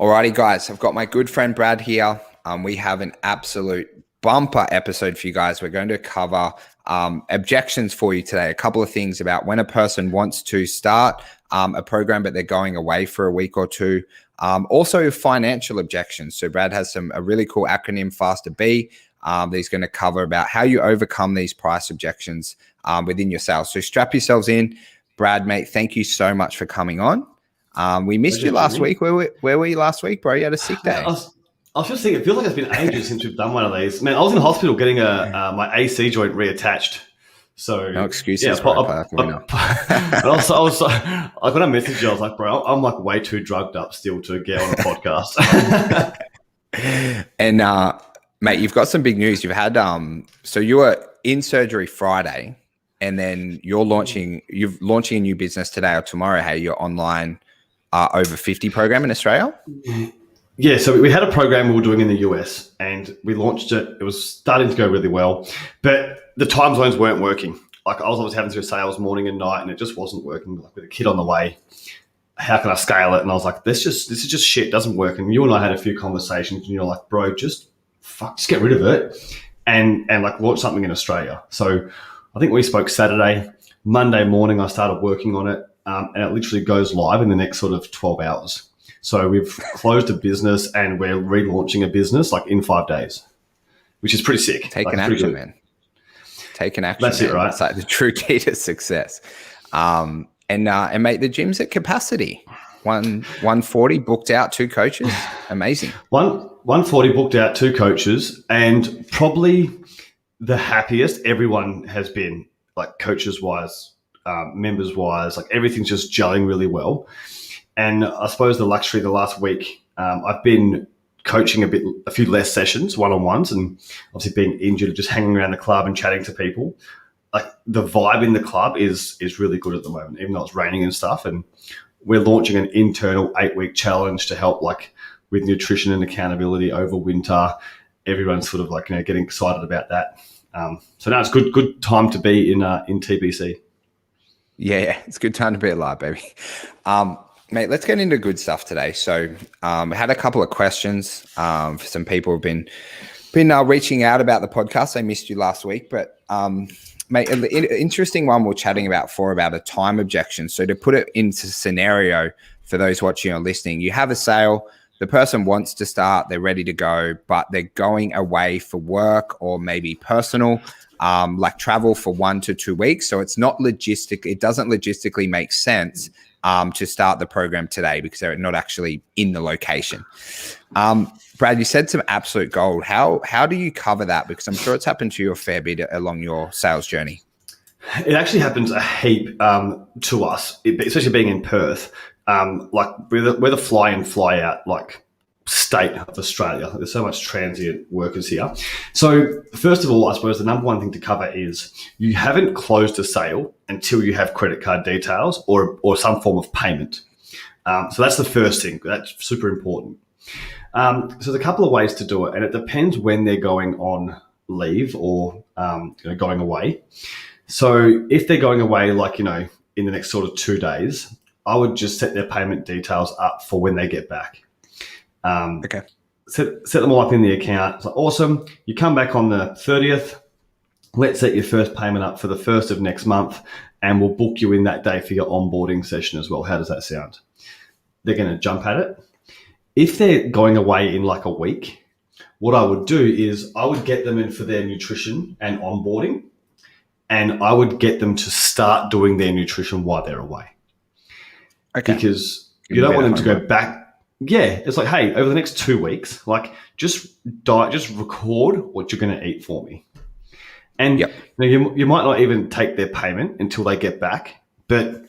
Alrighty, guys, I've got my good friend Brad here. We have an absolute bumper episode for you guys. We're going to cover objections for you today. A couple of things about when a person wants to start a program, but they're going away for a week or two. Also, financial objections. So Brad has a really cool acronym, Faster B, that he's going to cover about how you overcome these price objections within your sales. So strap yourselves in. Brad, mate, thank you so much for coming on. We missed you last week. Where were you last week, bro? You had a sick day. I was just thinking, it feels like it's been ages since we've done one of these. Man, I was in the hospital getting my AC joint reattached. So no excuses. Yeah, I got a message. I was like, bro, I'm like way too drugged up still to get on a podcast. And mate, you've got some big news. You've had so you were in surgery Friday, and then you're launching a new business today or tomorrow. Hey, your online over 50 program in Australia. Yeah, so we had a program we were doing in the US, and we launched it. It was starting to go really well, but the time zones weren't working. Like I was always having to do sales morning and night, and it just wasn't working. Like with a kid on the way, how can I scale it? And I was like, this is just shit. It doesn't work. And you and I had a few conversations, and you're like, bro, just get rid of it, and like launch something in Australia. So I think we spoke Saturday. Monday morning, I started working on it, and it literally goes live in the next sort of 12 hours. So we've closed a business and we're relaunching a business like in 5 days, which is pretty sick. Taking action, man. Taking action. That's it, right? That's like the true key to success. And mate, the gym's at capacity. 140 booked out, 2 coaches. Amazing. 140 booked out, 2 coaches, and probably the happiest everyone has been, like coaches wise, members wise, like everything's just gelling really well. And I suppose the luxury the last week, I've been coaching a few less sessions, one-on-ones, and obviously being injured, just hanging around the club and chatting to people. Like the vibe in the club is really good at the moment, even though it's raining and stuff. And we're launching an internal 8-week challenge to help like with nutrition and accountability over winter. Everyone's sort of like, getting excited about that. So now it's good time to be in TBC. Yeah, it's a good time to be alive, baby. Mate, let's get into good stuff today. So I had a couple of questions for some people who've been reaching out about the podcast. I missed you last week, but mate, an interesting one we're chatting about a time objection. So to put it into scenario for those watching or listening, you have a sale, the person wants to start, they're ready to go, but they're going away for work or maybe personal, like travel for 1 to 2 weeks. So it's not logistic. It doesn't logistically make sense to start the program today because they're not actually in the location. Brad, you said some absolute gold. How do you cover that? Because I'm sure it's happened to you a fair bit along your sales journey. It actually happens a heap to us, especially being in Perth. Like we're the fly in, fly out like state of Australia. There's so much transient workers here. So first of all, I suppose the number one thing to cover is you haven't closed a sale until you have credit card details or some form of payment. So that's the first thing. That's super important. So there's a couple of ways to do it, and it depends when they're going on leave or going away. So if they're going away, like, in the next sort of 2 days, I would just set their payment details up for when they get back. Okay. Set them all up in the account. It's like, awesome. You come back on the 30th. Let's set your first payment up for the 1st of next month, and we'll book you in that day for your onboarding session as well. How does that sound? They're going to jump at it. If they're going away in like a week, what I would do is I would get them in for their nutrition and onboarding, and I would get them to start doing their nutrition while they're away. Okay. Because you don't want them to go back. Yeah, it's like, hey, over the next 2 weeks, like just record what you're going to eat for me. And you might not even take their payment until they get back, but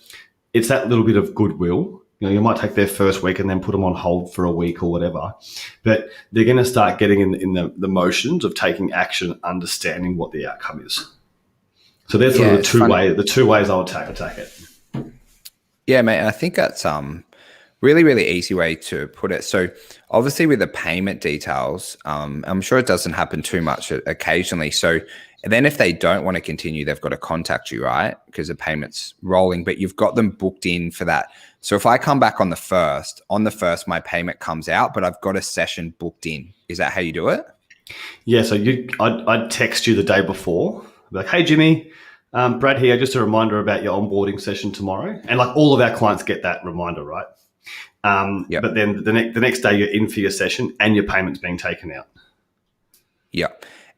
it's that little bit of goodwill. You might take their first week and then put them on hold for a week or whatever, but they're going to start getting in the motions of taking action, understanding what the outcome is. So there's sort of the two ways I would attack it. Yeah, mate. And I think that's really, really easy way to put it. So obviously with the payment details, I'm sure it doesn't happen too much occasionally. So and then if they don't want to continue, they've got to contact you, right? Because the payment's rolling, but you've got them booked in for that So if I come back on the first, my payment comes out, but I've got a session booked in. Is that how you do it? Yeah, so I'd text you the day before, be like, hey, Jimmy, Brad here, just a reminder about your onboarding session tomorrow. And like all of our clients get that reminder, right? But then the next day you're in for your session and your payment's being taken out. Yeah.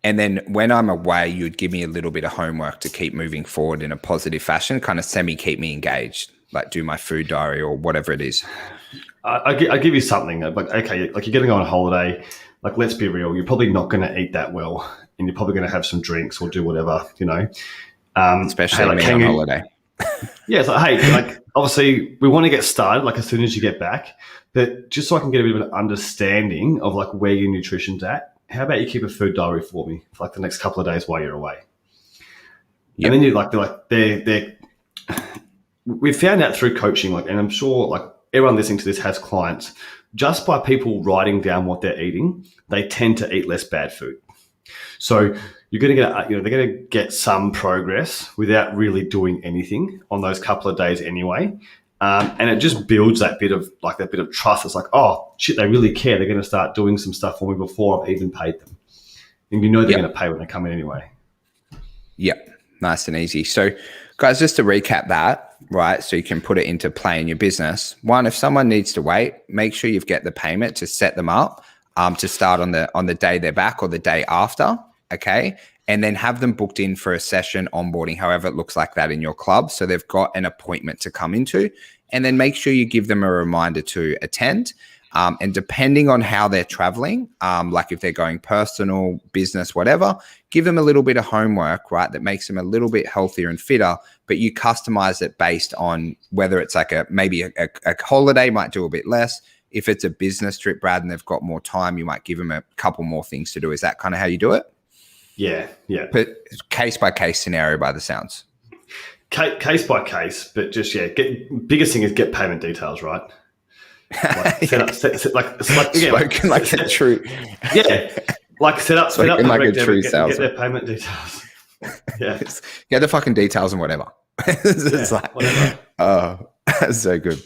And then when I'm away, you'd give me a little bit of homework to keep moving forward in a positive fashion, kind of keep me engaged, like do my food diary or whatever it is. I give you something like, okay, like you're going to go on holiday. Like, let's be real. You're probably not going to eat that well, and you're probably going to have some drinks or do whatever, Especially me on holiday. Yeah, it's like, hey, like obviously we want to get started like as soon as you get back, but just so I can get a bit of an understanding of like where your nutrition's at, how about you keep a food diary for me for like the next couple of days while you're away? Yep. And then we've found out through coaching, like, and I'm sure like everyone listening to this has clients, just by people writing down what they're eating, they tend to eat less bad food. So you're going to get, they're going to get some progress without really doing anything on those couple of days anyway. And it just builds that bit of trust. It's like, oh shit, they really care. They're going to start doing some stuff for me before I've even paid them. And they're going to pay when they come in anyway. Yep. Nice and easy. So guys, just to recap that, right? So you can put it into play in your business. One, if someone needs to wait, make sure you've get the payment to set them up to start on the day they're back or the day after. Okay. And then have them booked in for a session onboarding, however it looks like that in your club. So they've got an appointment to come into, and then make sure you give them a reminder to attend. And depending on how they're traveling, like if they're going personal, business, whatever, give them a little bit of homework, right? That makes them a little bit healthier and fitter, but you customize it based on whether it's like maybe a holiday might do a bit less. If it's a business trip, Brad, and they've got more time, you might give them a couple more things to do. Is that kind of how you do it? Yeah. But case by case scenario by the sounds. Case by case, but just, biggest thing is get payment details, right? Like set up spoken like a true. Yeah. Like set up like a true get their payment details. Yeah. Get the fucking details and whatever. It's whatever. Oh, that's so good.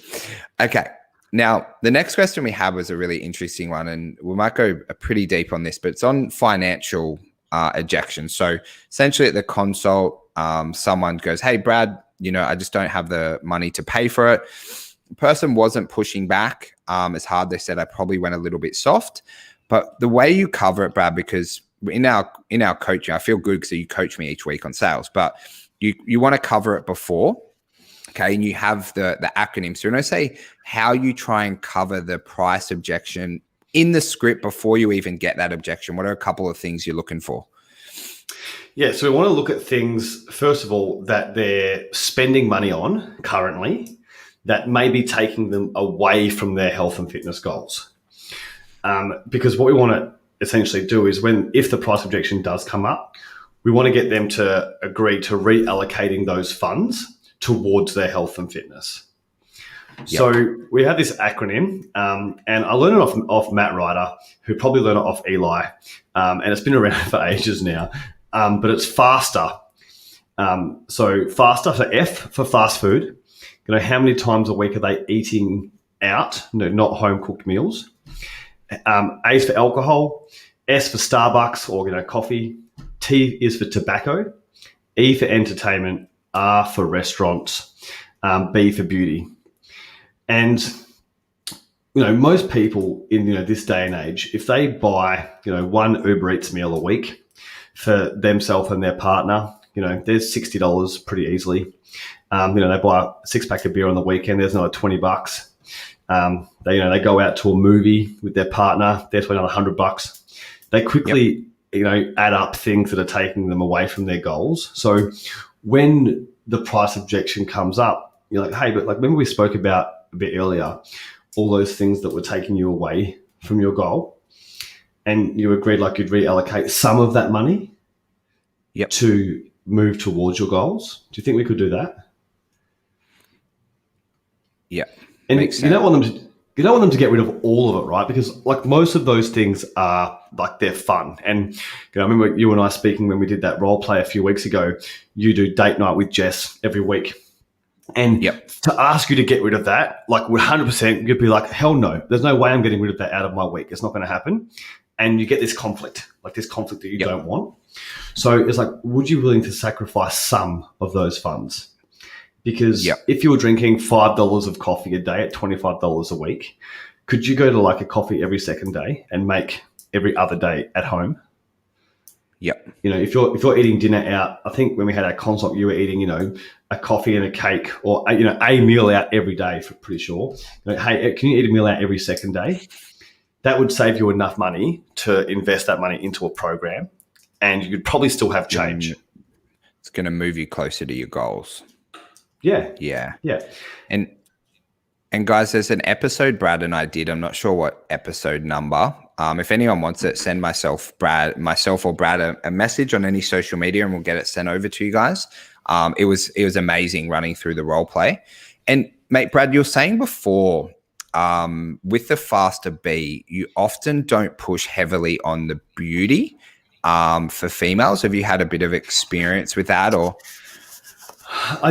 Okay. Now, the next question we have was a really interesting one, and we might go pretty deep on this, but it's on financial ejection. So essentially at the consult, someone goes, hey, Brad, I just don't have the money to pay for it. The person wasn't pushing back as hard. They said, I probably went a little bit soft. But the way you cover it, Brad, because in our coaching, I feel good because you coach me each week on sales, but you want to cover it before. Okay. And you have the acronym. So when I say how you try and cover the price objection in the script before you even get that objection, what are a couple of things you're looking for? Yeah, so we want to look at things, first of all, that they're spending money on currently that may be taking them away from their health and fitness goals. Because what we want to essentially do is if the price objection does come up, we want to get them to agree to reallocating those funds towards their health and fitness. Yep. So we have this acronym, and I learned it off Matt Ryder, who probably learned it off Eli, and it's been around for ages now. But it's FASTER. So FASTER, so F for fast food. How many times a week are they eating out? No, not home cooked meals. A is for alcohol. S for Starbucks or coffee. T is for tobacco. E for entertainment. R for restaurants. B for beauty. And most people in this day and age, if they buy one Uber Eats meal a week for themselves and their partner, there's $60 pretty easily. They buy a 6-pack of beer on the weekend. There's another $20. They go out to a movie with their partner. There's another $100. They quickly, add up things that are taking them away from their goals. So when the price objection comes up, you're like, hey, but remember we spoke about a bit earlier, all those things that were taking you away from your goal, and you agreed you'd reallocate some of that money to move towards your goals. Do you think we could do that? Yeah. And you don't want them to get rid of all of it, right? Because most of those things are they're fun. And I remember you and I speaking when we did that role play a few weeks ago. You do date night with Jess every week. And Yep. to ask you to get rid of that, like 100%, you'd be like, hell no, there's no way I'm getting rid of that out of my week. It's not going to happen. And you get this conflict that you don't want. So it's like, would you be willing to sacrifice some of those funds? Because if you were drinking $5 of coffee a day at $25 a week, could you go to like a coffee every second day and make every other day at home? Yep. You know, if you're eating dinner out, I think when we had our consult, you were eating, you know, a coffee and a cake, or you know, a meal out every day. For pretty sure. You know, hey, can you eat a meal out every second day? That would save you enough money to invest that money into a program, and you could probably still have change. It's going to move you closer to your goals. Yeah. And guys, there's an episode Brad and I did. I'm not sure what episode number. If anyone wants it, send myself or Brad a message on any social media, and we'll get it sent over to you guys. It was amazing running through the role play. And mate, Brad, you were saying before, with the Faster B, you often don't push heavily on the beauty for females. Have you had a bit of experience with that, or? A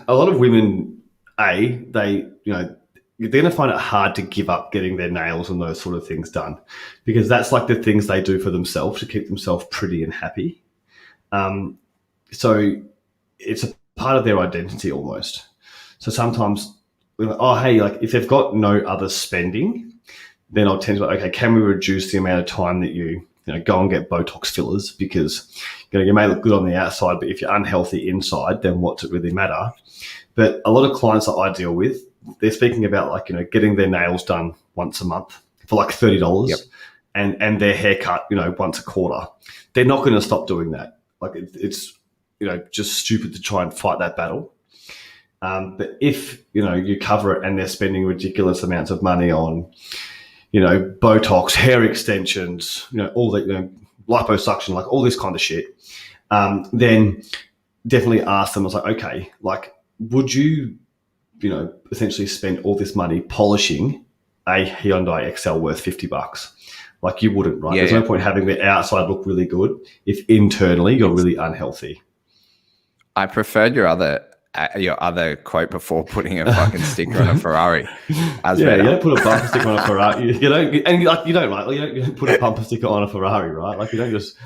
lot of women, they're going to find it hard to give up getting their nails and those sort of things done, because that's like the things they do for themselves to keep themselves pretty and happy. So it's a part of their identity almost. So sometimes, like if they've got no other spending, then I'll tend to be like, okay, can we reduce the amount of time that you go and get Botox fillers, because you may look good on the outside, but if you're unhealthy inside, then what's it really matter? But a lot of clients that I deal with, they're speaking about like, getting their nails done once a month for like $30 and their haircut, once a quarter. They're not going to stop doing that. Like it's just stupid to try and fight that battle. But if, you cover it and they're spending ridiculous amounts of money on, Botox, hair extensions, all that, liposuction, like all this kind of shit, then definitely ask them. I was like, okay, like, would you, essentially spend all this money polishing a Hyundai Excel worth $50? Like you wouldn't, right? There's no point having the outside look really good if internally you're really unhealthy. I preferred your other quote before putting a fucking sticker on a Ferrari. You don't put a bumper sticker on a Ferrari. You don't put a bumper sticker on a Ferrari, right? Like you don't just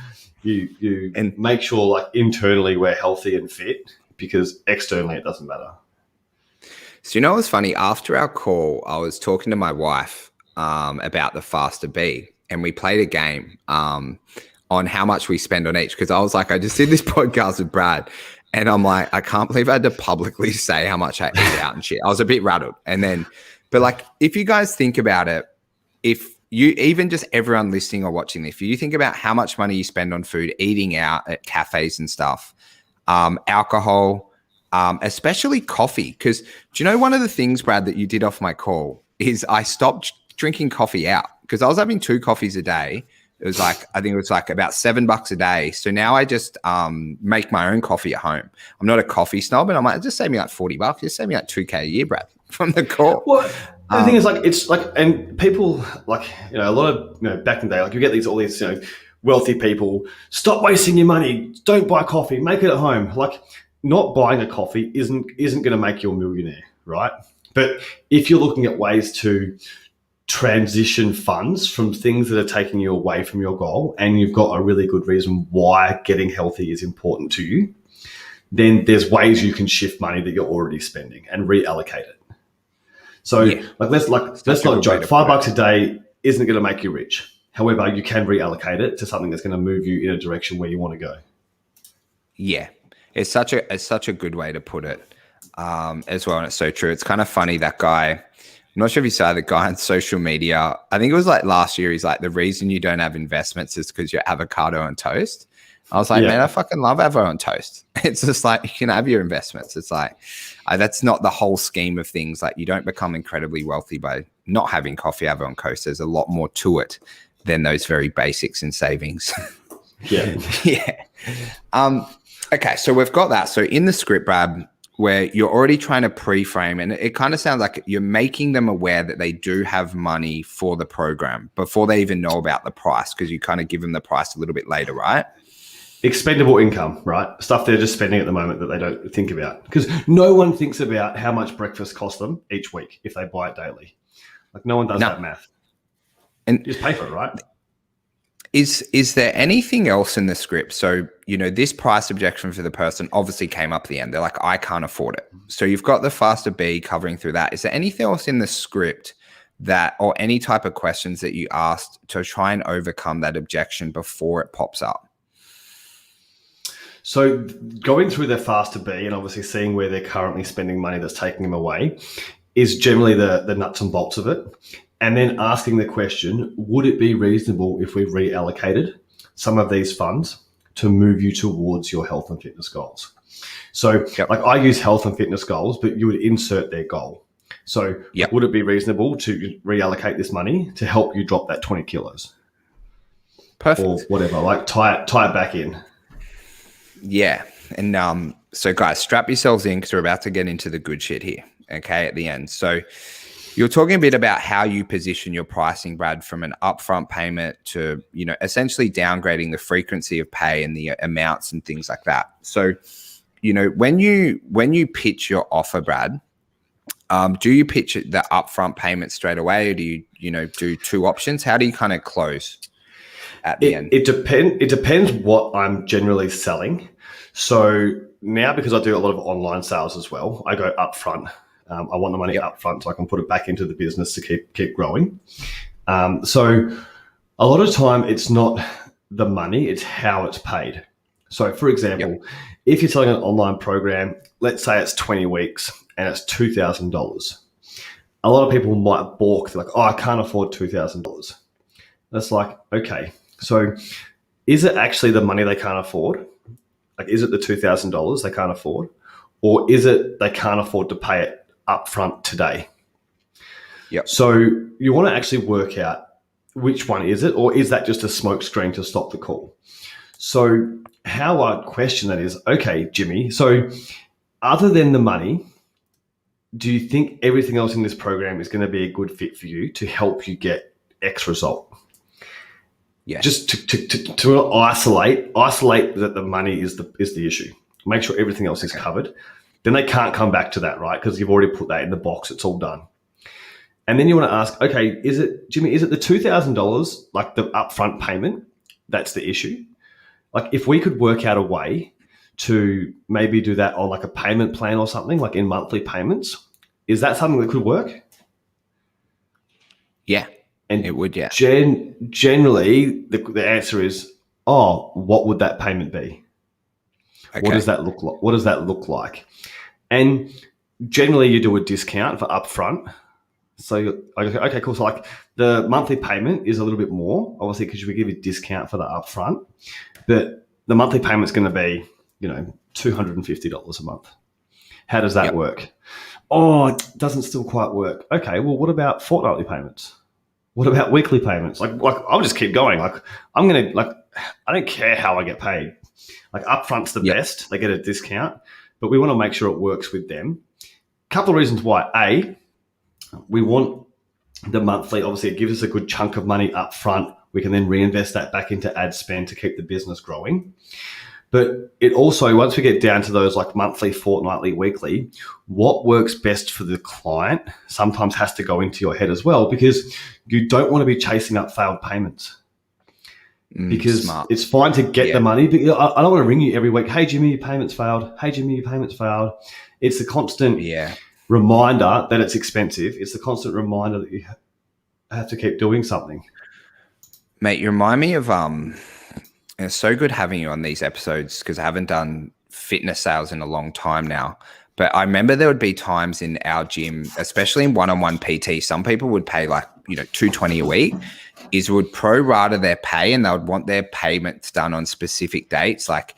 you make sure like internally we're healthy and fit, because externally it doesn't matter. So it was funny. After our call, I was talking to my wife about the Faster B, and we played a game on how much we spend on each, because I was like, I just did this podcast with Brad, and I'm like, I can't believe I had to publicly say how much I eat out and shit. I was a bit rattled. But like, if you guys think about it, if you, even just everyone listening or watching this, if you think about how much money you spend on food, eating out at cafes and stuff, alcohol, especially coffee. Because do you know one of the things, Brad, that you did off my call is I stopped drinking coffee out, because I was having 2 coffees a day. It was like, I think it was like about $7 a day. So now I just make my own coffee at home. I'm not a coffee snob, and I'm like, just save me like $40. Just save me like $2K a year, Brad, from the call. Well, the thing is, like, it's like, and people like, a lot of, back in the day, like you get all these, wealthy people, stop wasting your money. Don't buy coffee, make it at home. Like, not buying a coffee isn't going to make you a millionaire, right? But if you're looking at ways to transition funds from things that are taking you away from your goal, and you've got a really good reason why getting healthy is important to you, then there's ways you can shift money that you're already spending and reallocate it. So let's not joke. $5 a day isn't going to make you rich. However, you can reallocate it to something that's going to move you in a direction where you want to go. Yeah, it's such a good way to put it as well, and it's so true. It's kind of funny, that guy. I'm not sure if you saw the guy on social media. I think it was like last year. He's like, the reason you don't have investments is because you're avocado on toast. I was like, man, I fucking love avocado on toast. It's just like, you can have your investments. It's like, that's not the whole scheme of things. Like, you don't become incredibly wealthy by not having coffee, avocado on toast. There's a lot more to it than those very basics in savings. Yeah. Okay, so we've got that. So in the script, Brad, where you're already trying to pre-frame, and it kind of sounds like you're making them aware that they do have money for the program before they even know about the price, because you kind of give them the price a little bit later, right? expendable income, right? Stuff they're just spending at the moment that they don't think about. Because no one thinks about how much breakfast costs them each week if they buy it daily. Like no one does that math. And just pay for it, right? Is there anything else in the script? So, this price objection for the person obviously came up at the end. They're like, I can't afford it. So you've got the faster B covering through that. Is there anything else in the script or any type of questions that you asked to try and overcome that objection before it pops up? So going through their faster B and obviously seeing where they're currently spending money that's taking them away is generally the nuts and bolts of it. And then asking the question, would it be reasonable if we reallocated some of these funds to move you towards your health and fitness goals? So like I use health and fitness goals, but you would insert their goal. So would it be reasonable to reallocate this money to help you drop that 20 kilos? Perfect. Or whatever, like tie it back in. Yeah. And so guys, strap yourselves in because we're about to get into the good shit here, okay, at the end. So you're talking a bit about how you position your pricing, Brad, from an upfront payment to, essentially downgrading the frequency of pay and the amounts and things like that. So, when you pitch your offer, Brad, do you pitch the upfront payment straight away, or do you, do two options? How do you kind of close at the end? It depends what I'm generally selling. So now, because I do a lot of online sales as well, I go upfront. I want the money up front so I can put it back into the business to keep growing. So a lot of time it's not the money, it's how it's paid. So for example, if you're selling an online program, let's say it's 20 weeks and it's $2,000. A lot of people might balk. They're like, oh, I can't afford $2,000. That's like, okay, so is it actually the money they can't afford? Like, is it the $2,000 they can't afford? Or is it they can't afford to pay it upfront today? So you want to actually work out which one is it, or is that just a smoke screen to stop the call? So how I question that is, okay, Jimmy, so other than the money, do you think everything else in this program is going to be a good fit for you to help you get X result? Yeah. Just to isolate that the money is the issue. Make sure everything else is covered. Then they can't come back to that, right? Because you've already put that in the box. It's all done. And then you want to ask, okay, Jimmy, is it the $2,000, like the upfront payment, that's the issue? Like if we could work out a way to maybe do that on like a payment plan or something, like in monthly payments, is that something that could work? Yeah. And it would, yeah. Generally, the answer is, what would that payment be? Okay. What does that look like? What does that look like? And generally, you do a discount for upfront. So, okay, cool. So, like the monthly payment is a little bit more, obviously, because we give you a discount for the upfront. But the monthly payment's going to be, $250 a month. How does that work? Oh, it doesn't still quite work. Okay, well, what about fortnightly payments? What about weekly payments? Like I'll just keep going. Like I'm going to, I don't care how I get paid. Like upfront's the best. They get a discount, but we want to make sure it works with them. Couple of reasons why. A, we want the monthly, obviously it gives us a good chunk of money up front. We can then reinvest that back into ad spend to keep the business growing. But it also, once we get down to those like monthly, fortnightly, weekly, what works best for the client sometimes has to go into your head as well, because you don't want to be chasing up failed payments. Because smart. It's fine to get the money, but I don't want to ring you every week. Hey, Jimmy, your payment's failed. Hey, Jimmy, your payment's failed. It's the constant reminder that it's expensive. It's the constant reminder that you have to keep doing something. Mate, you remind me of it's so good having you on these episodes because I haven't done fitness sales in a long time now. But I remember there would be times in our gym, especially in one-on-one PT, some people would pay like, $220 a week, would pro rata their pay, and they would want their payments done on specific dates, like,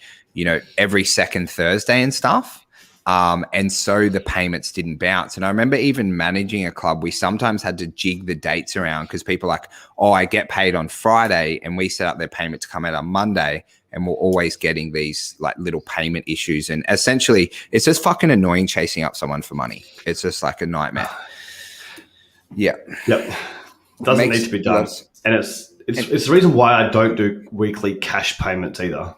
every second Thursday and stuff. And so the payments didn't bounce. And I remember even managing a club, we sometimes had to jig the dates around because people are like, I get paid on Friday, and we set up their payment to come out on Monday, and we're always getting these like little payment issues. And essentially it's just fucking annoying chasing up someone for money. It's just like a nightmare. Yep. Doesn't need to be done. And it's the reason why I don't do weekly cash payments either.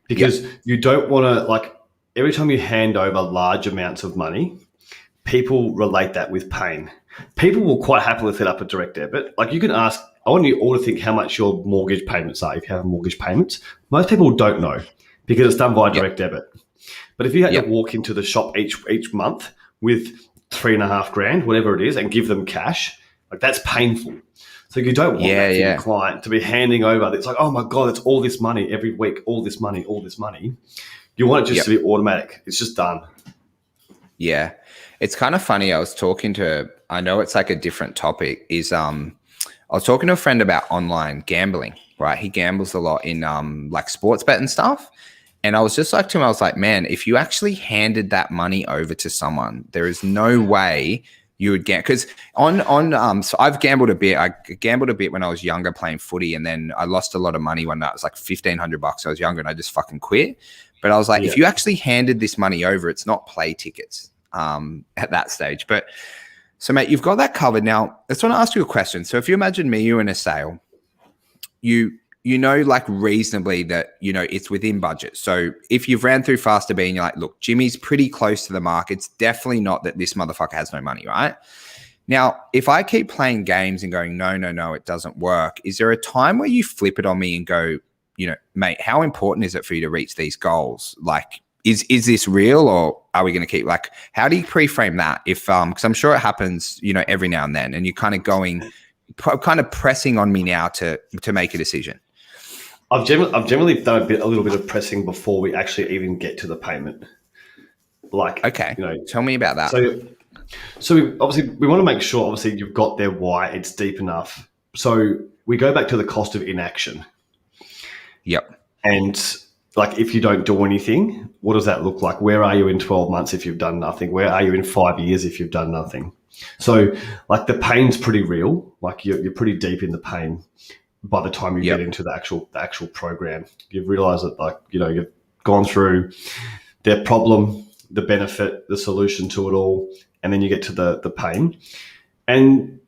because you don't want to, like, every time you hand over large amounts of money, people relate that with pain. People will quite happily set up a direct debit. Like, you can ask, I want you all to think how much your mortgage payments are if you have mortgage payments. Most people don't know because it's done via direct debit. But if you had to walk into the shop each month with $3,500, whatever it is, and give them cash, like, that's painful. So you don't want that for your client to be handing over. It's like, oh my God, it's all this money every week, all this money, all this money. You want it just to be automatic. It's just done. Yeah. It's kind of funny. I was talking to, I know it's like a different topic, is I was talking to a friend about online gambling, right? He gambles a lot in like sports bet and stuff. And I was just like to him, I was like, man, if you actually handed that money over to someone, there is no way you would get, because so I've gambled a bit. I gambled a bit when I was younger playing footy, and then I lost a lot of money one night. It was like $1,500. I was younger and I just fucking quit. But I was like, if you actually handed this money over, it's not play tickets at that stage. But so, mate, you've got that covered. Now, I just want to ask you a question. So if you imagine me, you in a sale, you know, like reasonably that, you know, it's within budget. So if you've ran through Faster B and you're like, look, Jimmy's pretty close to the mark. It's definitely not that this motherfucker has no money, right? Now, if I keep playing games and going, no, it doesn't work, is there a time where you flip it on me and go, you know, mate, how important is it for you to reach these goals? Like, is this real, or are we going to keep, like, how do you pre-frame that? If, because I'm sure it happens, you know, every now and then, and you're kind of going, kind of pressing on me now to make a decision. I've generally done a little bit of pressing before we actually even get to the payment. Like, okay, you know, tell me about that. So we want to make sure, obviously, you've got their why, it's deep enough. So we go back to the cost of inaction. Yep. And like, if you don't do anything, what does that look like? Where are you in 12 months if you've done nothing? Where are you in 5 years if you've done nothing? So, like, the pain's pretty real. Like, you're pretty deep in the pain by the time you get into the actual program. You've realized that, like, you know, you've gone through their problem, the benefit, the solution to it all, and then you get to the pain. And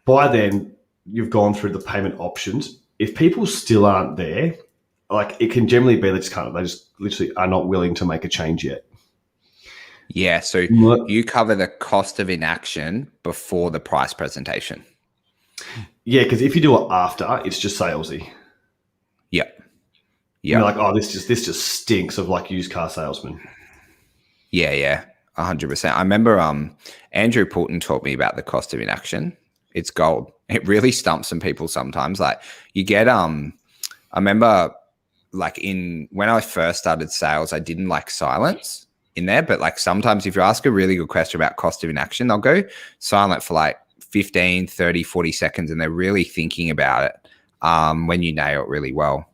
by then, you've gone through the payment options. If people still aren't there, like, it can generally be they just literally are not willing to make a change yet. Yeah, so you cover the cost of inaction before the price presentation. Yeah, because if you do it after, it's just salesy. Yep. You're like, oh, this just stinks of, like, used car salesman. Yeah, 100%. I remember Andrew Poulton taught me about the cost of inaction. It's gold. It really stumps some people sometimes. Like, you get I remember, like, when I first started sales, I didn't like silence in there, but, like, sometimes if you ask a really good question about cost of inaction, they'll go silent for like 15, 30, 40 seconds, and they're really thinking about it when you nail it really well.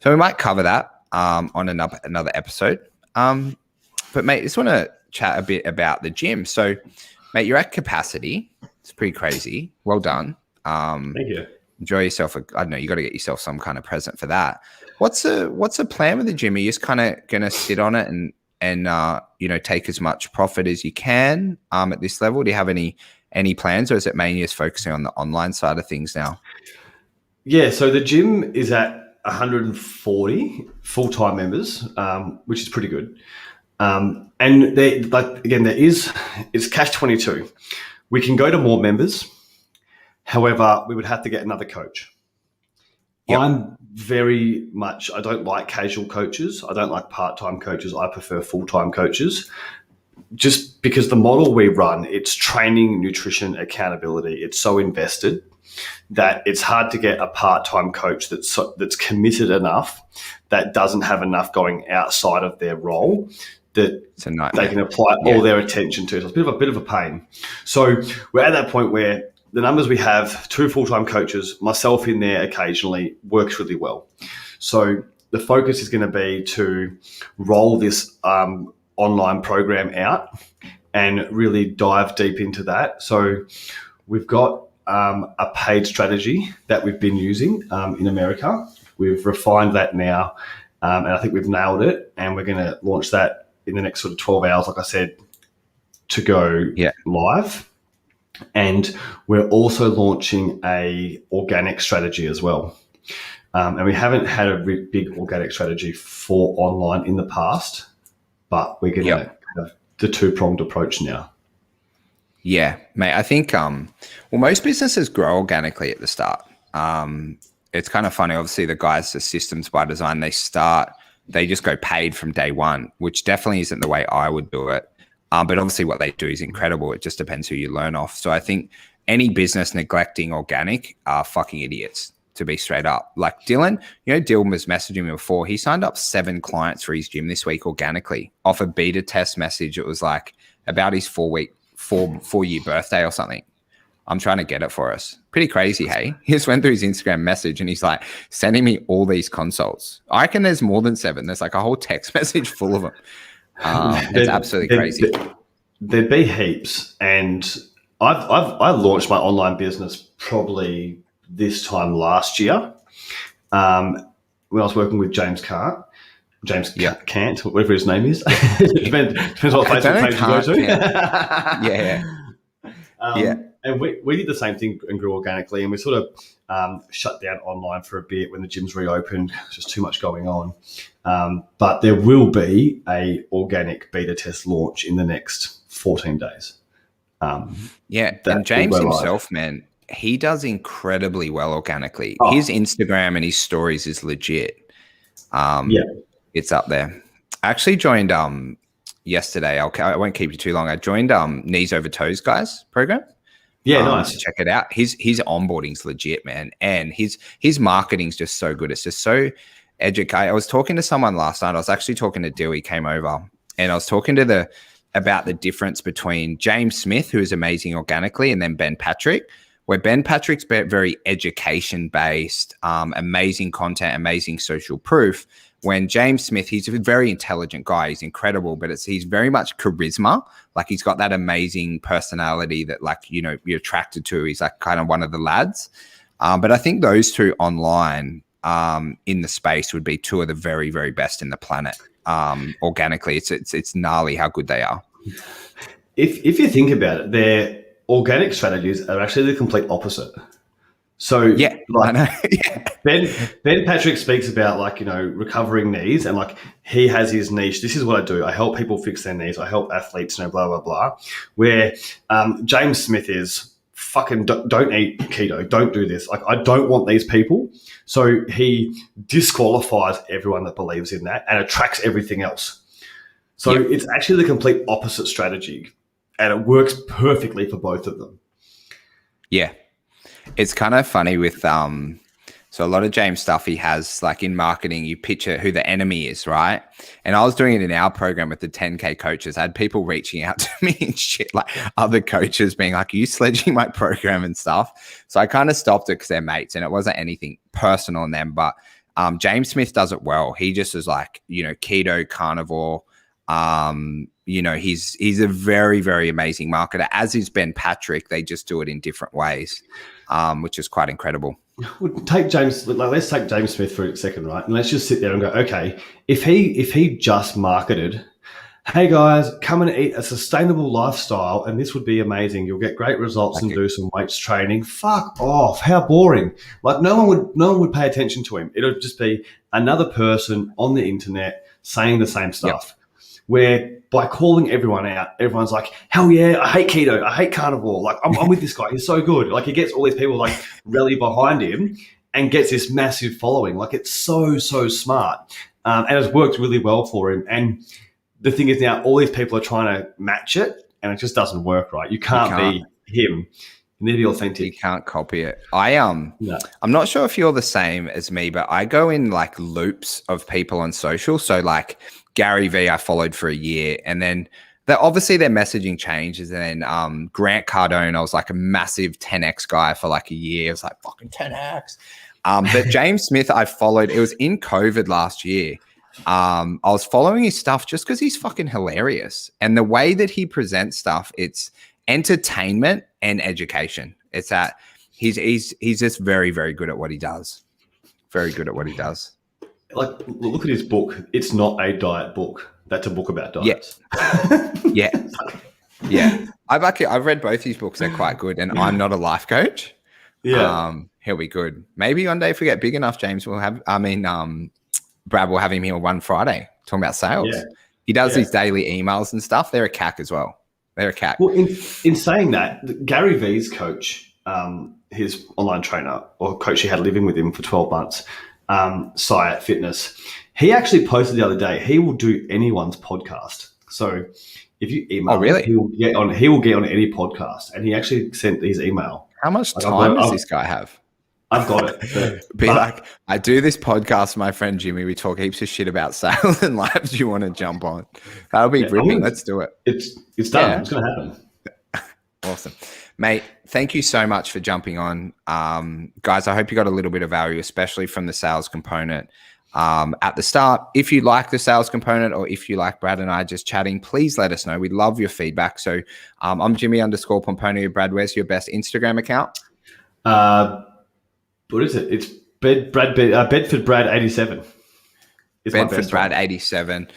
So we might cover that on another episode. But, mate, I just want to chat a bit about the gym. So, mate, you're at capacity. It's pretty crazy. Well done. Thank you. Enjoy yourself. I don't know. You got to get yourself some kind of present for that. What's the plan with the gym? Are you just kind of going to sit on it and you know, take as much profit as you can at this level? Do you have any plans, or is it mainly just focusing on the online side of things now? Yeah, so the gym is at 140 full-time members, which is pretty good. And it's catch-22. We can go to more members. However, we would have to get another coach. Yep. I'm very much, I don't like casual coaches. I don't like part-time coaches. I prefer full-time coaches. Just because the model we run, it's training, nutrition, accountability. It's so invested that it's hard to get a part-time coach that's committed enough, that doesn't have enough going outside of their role, that they can apply all their attention to. So it's a bit of a pain. So we're at that point where the numbers we have, 2 full-time coaches, myself in there occasionally, works really well. So the focus is going to be to roll this online program out and really dive deep into that. So we've got a paid strategy that we've been using in America. We've refined that now, and I think we've nailed it, and we're going to launch that in the next sort of 12 hours, like I said, to go live. And we're also launching a organic strategy as well. And we haven't had a big organic strategy for online in the past, but we're going to have the two-pronged approach now. Yeah, mate. I think most businesses grow organically at the start. It's kind of funny. Obviously, the guys, the systems by design, they just go paid from day one, which definitely isn't the way I would do it. But obviously, what they do is incredible. It just depends who you learn off. So I think any business neglecting organic are fucking idiots, to be straight up. Like Dylan, Dylan was messaging me before. He signed up 7 clients for his gym this week organically off a beta test message. It was like about his 4-year birthday or something. I'm trying to get it for us. Pretty crazy, hey? He just went through his Instagram message and he's like sending me all these consults. I reckon there's more than 7. There's like a whole text message full of them. It's absolutely crazy. There'd be heaps. And I launched my online business probably this time last year when I was working with James Cant, whatever his name is. depends what Facebook page you go to. Yeah. And we did the same thing and grew organically, and we sort of shut down online for a bit when the gyms reopened. There's just too much going on. But there will be a organic beta test launch in the next 14 days. And James himself, man, he does incredibly well organically. His Instagram and his stories is legit. It's up there. I actually joined yesterday. I won't keep you too long. I joined Knees Over Toes guys program. Yeah, nice. To check it out. His onboarding's legit, man, and his marketing's just so good. It's just so educated. I was talking to someone last night. I was actually talking to Dill. He came over, and I was talking to about the difference between James Smith, who is amazing organically, and then Ben Patrick, where Ben Patrick's very education based, amazing content, amazing social proof. When James Smith, he's a very intelligent guy. He's incredible, but he's very much charisma. Like he's got that amazing personality that you're attracted to. He's like kind of one of the lads. But I think those two online in the space would be 2 of the very, very best in the planet. Organically, it's gnarly how good they are. If you think about it, their organic strategies are actually the complete opposite. So I know. Ben Patrick speaks about recovering knees, and he has his niche. This is what I do. I help people fix their knees. I help athletes, blah blah blah. Where James Smith is fucking don't eat keto, don't do this. I don't want these people. So he disqualifies everyone that believes in that and attracts everything else. So it's actually the complete opposite strategy, and it works perfectly for both of them. Yeah. It's kind of funny with so a lot of James stuff he has, like in marketing, you picture who the enemy is, right? And I was doing it in our program with the 10K coaches. I had people reaching out to me and shit, like other coaches being like, are you sledging my program and stuff? So I kind of stopped it because they're mates and it wasn't anything personal in them. But James Smith does it well. He just is like, keto, carnivore. He's a very, very amazing marketer, as is Ben Patrick. They just do it in different ways, which is quite incredible. Let's take James Smith for a second, right? And let's just sit there and go, okay, if he just marketed, hey guys, come and eat a sustainable lifestyle and this would be amazing. You'll get great results and do some weights training. Fuck off. How boring. No one would pay attention to him. It'll just be another person on the internet saying the same stuff. Where by calling everyone out, everyone's like, hell yeah, I hate keto, I hate carnivore. I'm with this guy, he's so good. He gets all these people rally behind him and gets this massive following. It's so smart. And it's worked really well for him. And the thing is now all these people are trying to match it and it just doesn't work, right? You can't be him. You need to be authentic. You can't copy it. I'm not sure if you're the same as me, but I go in loops of people on social. So Gary V, I followed for a year, and then obviously their messaging changes. And then Grant Cardone, I was a massive 10x guy for a year. It was fucking 10x. But James Smith, I followed. It was in COVID last year. I was following his stuff just because he's fucking hilarious, and the way that he presents stuff, it's entertainment and education. It's that he's just very, very good at what he does. Very good at what he does. Look at his book. It's not a diet book. That's a book about diets. Yeah. I've read both his books. They're quite good. And I'm not a life coach. Yeah. He'll be good. Maybe one day if we get big enough, James, Brad will have him here one Friday talking about sales. Yeah. He does these daily emails and stuff. They're a cack as well. They're a cack. Well, in saying that, Gary V's coach, his online trainer or coach he had living with him for 12 months, Sciat Fitness, he actually posted the other day, he will do anyone's podcast. So if you email him, he will get on any podcast. And he actually sent his email. How much time does this guy have? I've got it. Like, I do this podcast with my friend Jimmy. We talk heaps of shit about sales and labs. Do you want to jump on? That'll be ripping. Let's do it. It's done. Yeah. It's going to happen. Awesome. Mate, thank you so much for jumping on. Guys, I hope you got a little bit of value, especially from the sales component at the start. If you like the sales component or if you like Brad and I just chatting, please let us know. We'd love your feedback. So I'm Jimmy_Pomponio. Brad, where's your best Instagram account? What is it? It's Bedford Brad 87. Bedford Brad 87.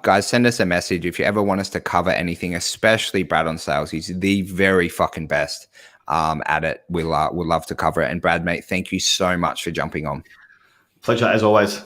Guys, send us a message if you ever want us to cover anything, especially Brad on sales. He's the very fucking best at it. We'll love to cover it. And Brad, mate, thank you so much for jumping on. Pleasure as always.